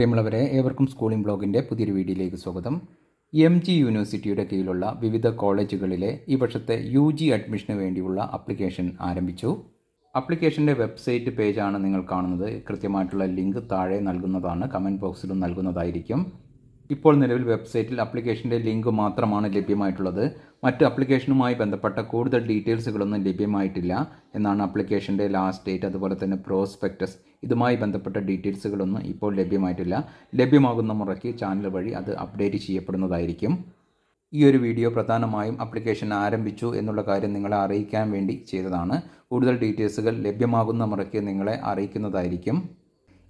പ്രിയമുള്ളവരെ, ഏവർക്കും സ്കൂളിംഗ് ബ്ലോഗിൻ്റെ പുതിയൊരു വീഡിയോയിലേക്ക് സ്വാഗതം. MG യൂണിവേഴ്സിറ്റിയുടെ കീഴിലുള്ള വിവിധ കോളേജുകളിലെ ഈ വർഷത്തെ UG അഡ്മിഷന് വേണ്ടിയുള്ള ആപ്ലിക്കേഷൻ ആരംഭിച്ചു. ആപ്ലിക്കേഷൻ്റെ വെബ്സൈറ്റ് പേജാണ് നിങ്ങൾ കാണുന്നത്. കൃത്യമായിട്ടുള്ള ലിങ്ക് താഴെ നൽകുന്നതാണ്, കമൻറ്റ് ബോക്സിലും നൽകുന്നതായിരിക്കും. ഇപ്പോൾ നിലവിൽ വെബ്സൈറ്റിൽ ആപ്ലിക്കേഷൻ്റെ ലിങ്ക് മാത്രമാണ് ലഭ്യമായിട്ടുള്ളത്. മറ്റ് ആപ്ലിക്കേഷനുമായി ബന്ധപ്പെട്ട കൂടുതൽ ഡീറ്റെയിൽസുകളൊന്നും ലഭ്യമായിട്ടില്ല എന്നാണ് ആപ്ലിക്കേഷൻ്റെ ലാസ്റ്റ് ഡേറ്റ്. അതുപോലെ തന്നെ പ്രോസ്പെക്ടസ്, ഇതുമായി ബന്ധപ്പെട്ട ഡീറ്റെയിൽസുകളൊന്നും ഇപ്പോൾ ലഭ്യമായിട്ടില്ല. ലഭ്യമാകുന്ന മുറയ്ക്ക് ചാനൽ വഴി അത് അപ്ഡേറ്റ് ചെയ്യപ്പെടുന്നതായിരിക്കും. ഈ ഒരു വീഡിയോ പ്രധാനമായും ആപ്ലിക്കേഷൻ ആരംഭിച്ചു എന്നുള്ള കാര്യം നിങ്ങളെ അറിയിക്കാൻ വേണ്ടി ചെയ്തതാണ്. കൂടുതൽ ഡീറ്റെയിൽസുകൾ ലഭ്യമാകുന്ന മുറയ്ക്ക് നിങ്ങളെ അറിയിക്കുന്നതായിരിക്കും.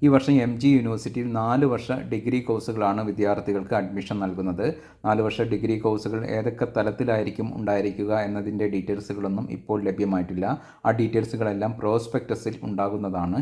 ഈ വർഷം MG യൂണിവേഴ്സിറ്റിയിൽ 4 വർഷ ഡിഗ്രി കോഴ്സുകളാണ് വിദ്യാർത്ഥികൾക്ക് അഡ്മിഷൻ നൽകുന്നത്. 4 വർഷ ഡിഗ്രി കോഴ്സുകൾ ഏതൊക്കെ തലത്തിലായിരിക്കും ഉണ്ടായിരിക്കുക എന്നതിൻ്റെ ഡീറ്റെയിൽസുകളൊന്നും ഇപ്പോൾ ലഭ്യമായിട്ടില്ല. ആ ഡീറ്റെയിൽസുകളെല്ലാം പ്രോസ്പെക്ടസിൽ ഉണ്ടാകുന്നതാണ്.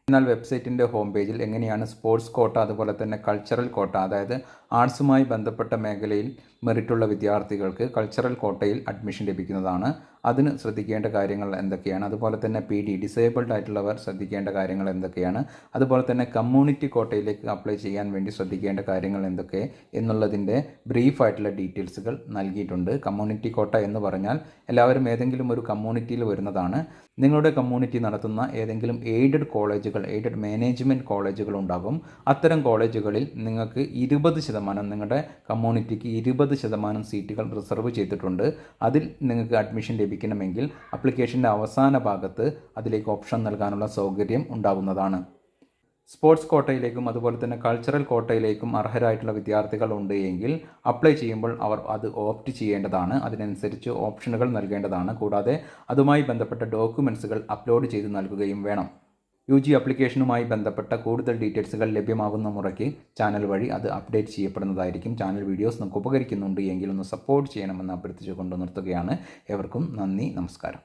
എന്നാൽ വെബ്സൈറ്റിൻ്റെ ഹോം പേജിൽ എങ്ങനെയാണ് സ്പോർട്സ് കോട്ട, അതുപോലെ തന്നെ കൾച്ചറൽ കോട്ട, അതായത് ആർട്സുമായി ബന്ധപ്പെട്ട മേഖലയിൽ മെറിറ്റുള്ള വിദ്യാർത്ഥികൾക്ക് കൾച്ചറൽ കോട്ടയിൽ അഡ്മിഷൻ ലഭിക്കുന്നതാണ്. അതിന് ശ്രദ്ധിക്കേണ്ട കാര്യങ്ങൾ എന്തൊക്കെയാണ്, അതുപോലെ തന്നെ PD ഡിസേബിൾഡ് ആയിട്ടുള്ളവർ ശ്രദ്ധിക്കേണ്ട കാര്യങ്ങൾ എന്തൊക്കെയാണ്, അതുപോലെ തന്നെ കമ്മ്യൂണിറ്റി കോട്ടയിലേക്ക് അപ്ലൈ ചെയ്യാൻ വേണ്ടി ശ്രദ്ധിക്കേണ്ട കാര്യങ്ങൾ എന്തൊക്കെ എന്നുള്ളതിൻ്റെ ബ്രീഫായിട്ടുള്ള ഡീറ്റെയിൽസുകൾ നൽകിയിട്ടുണ്ട്. കമ്മ്യൂണിറ്റി കോട്ട എന്ന് പറഞ്ഞാൽ എല്ലാവരും ഏതെങ്കിലും ഒരു കമ്മ്യൂണിറ്റിയിൽ വരുന്നതാണ്. നിങ്ങളുടെ കമ്മ്യൂണിറ്റി നടത്തുന്ന ഏതെങ്കിലും എയ്ഡഡ് കോളേജുകൾ, എയ്ഡഡ് മാനേജ്മെൻറ്റ് കോളേജുകൾ ഉണ്ടാകും. അത്തരം കോളേജുകളിൽ നിങ്ങൾക്ക് 20%, നിങ്ങളുടെ കമ്മ്യൂണിറ്റിക്ക് 20% സീറ്റുകൾ റിസർവ് ചെയ്തിട്ടുണ്ട്. അതിൽ നിങ്ങൾക്ക് അഡ്മിഷൻ ലഭിക്കണമെങ്കിൽ ആപ്ലിക്കേഷൻ്റെ അവസാന ഭാഗത്ത് അതിലേക്ക് ഓപ്ഷൻ നൽകാനുള്ള സൗകര്യം ഉണ്ടാകുന്നതാണ്. സ്പോർട്സ് കോട്ടയിലേക്കും അതുപോലെ തന്നെ കൾച്ചറൽ കോട്ടയിലേക്കും അർഹരായിട്ടുള്ള വിദ്യാർത്ഥികൾ ഉണ്ട് എങ്കിൽ അപ്ലൈ ചെയ്യുമ്പോൾ അവർ അത് ഓപ്റ്റ് ചെയ്യേണ്ടതാണ്. അതിനനുസരിച്ച് ഓപ്ഷനുകൾ നൽകേണ്ടതാണ്. കൂടാതെ അതുമായി ബന്ധപ്പെട്ട ഡോക്യുമെൻറ്റ്സുകൾ അപ്ലോഡ് ചെയ്ത് നൽകുകയും വേണം. UG ആപ്ലിക്കേഷനുമായി ബന്ധപ്പെട്ട കൂടുതൽ ഡീറ്റെയിൽസുകൾ ലഭ്യമാകുന്ന മുറയ്ക്ക് ചാനൽ വഴി അത് അപ്ഡേറ്റ് ചെയ്യപ്പെടുന്നതായിരിക്കും. ചാനൽ വീഡിയോസ് നമുക്ക് ഉപകരിക്കുന്നുണ്ട് എങ്കിൽ ഒന്ന് സപ്പോർട്ട് ചെയ്യണമെന്ന് അഭ്യർത്ഥിച്ചുകൊണ്ട് നിർത്തുകയാണ്. ഏവർക്കും നന്ദി, നമസ്കാരം.